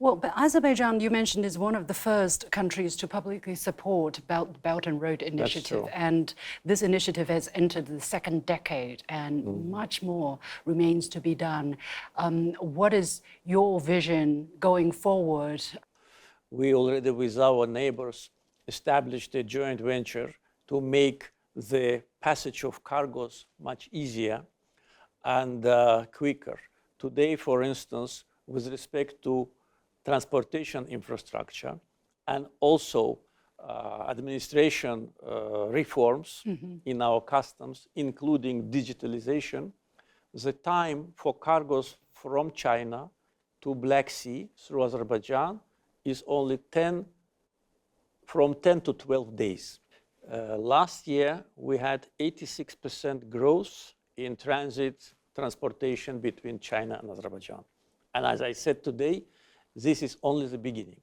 Well, but Azerbaijan, you mentioned, is one of the first countries to publicly support Belt and Road Initiative. And this initiative has entered the second decade, and much more remains to be done. What is your vision going forward? We already, with our neighbors, established a joint venture to make the passage of cargoes much easier and quicker. Today, for instance, with respect to transportation infrastructure and also administration reforms in our customs, including digitalization, the time for cargoes from China to Black Sea through Azerbaijan is only from 10 to 12 days. Last year, we had 86% growth in transit transportation between China and Azerbaijan. And as I said today, this is only the beginning.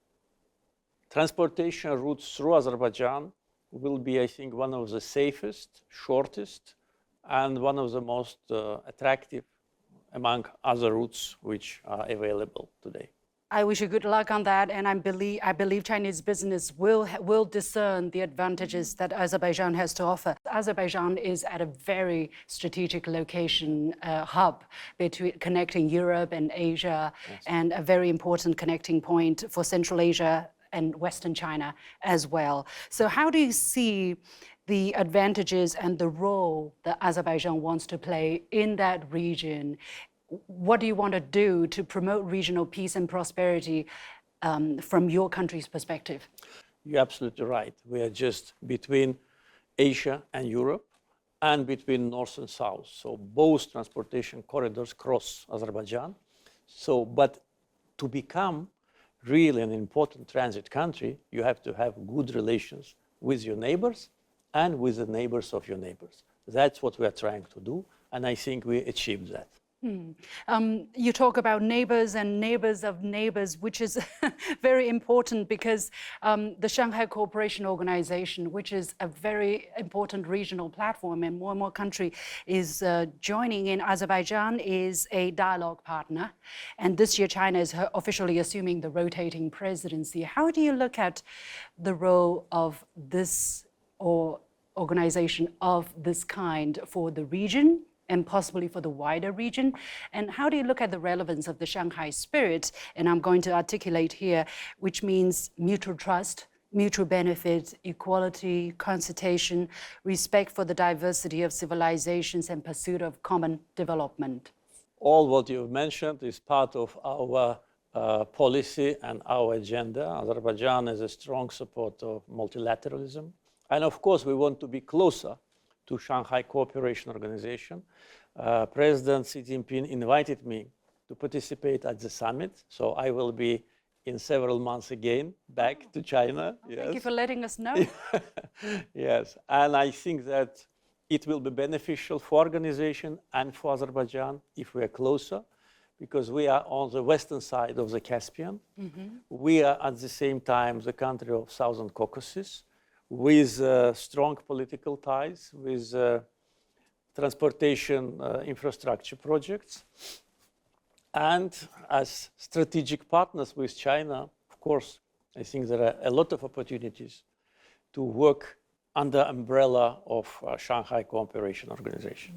Transportation routes through Azerbaijan will be, I think, one of the safest, shortest, and one of the most attractive among other routes which are available today. I wish you good luck on that, and I believe Chinese business will discern the advantages that Azerbaijan has to offer. Azerbaijan is at a very strategic location, hub between connecting Europe and Asia, and a very important connecting point for Central Asia and Western China as well. So how do you see the advantages and the role that Azerbaijan wants to play in that region? What do you want to do to promote regional peace and prosperity from your country's perspective? You're absolutely right. We are just between Asia and Europe and between North and South. So both transportation corridors cross Azerbaijan. But to become really an important transit country, you have to have good relations with your neighbors and with the neighbors of your neighbors. That's what we are trying to do, and I think we achieved that. You talk about neighbors and neighbors of neighbors, which is very important because the Shanghai Cooperation Organization, which is a very important regional platform, and more country is joining in. Azerbaijan is a dialogue partner, and this year China is officially assuming the rotating presidency. How do you look at the role of this organization of this kind for the region, and possibly for the wider region? And how do you look at the relevance of the Shanghai spirit? And I'm going to articulate here, which means mutual trust, mutual benefit, equality, consultation, respect for the diversity of civilizations, and pursuit of common development. All what you've mentioned is part of our policy and our agenda. Azerbaijan is a strong supporter of multilateralism. And of course, we want to be closer to Shanghai Cooperation Organization. President Xi Jinping invited me to participate at the summit, so I will be in several months again back to China. Yes. Thank you for letting us know. Yes, and I think that it will be beneficial for organization and for Azerbaijan if we are closer, because we are on the western side of the Caspian. We are at the same time the country of Southern Caucasus, with strong political ties, with transportation infrastructure projects. And as strategic partners with China, of course, I think there are a lot of opportunities to work under umbrella of Shanghai Cooperation Organization.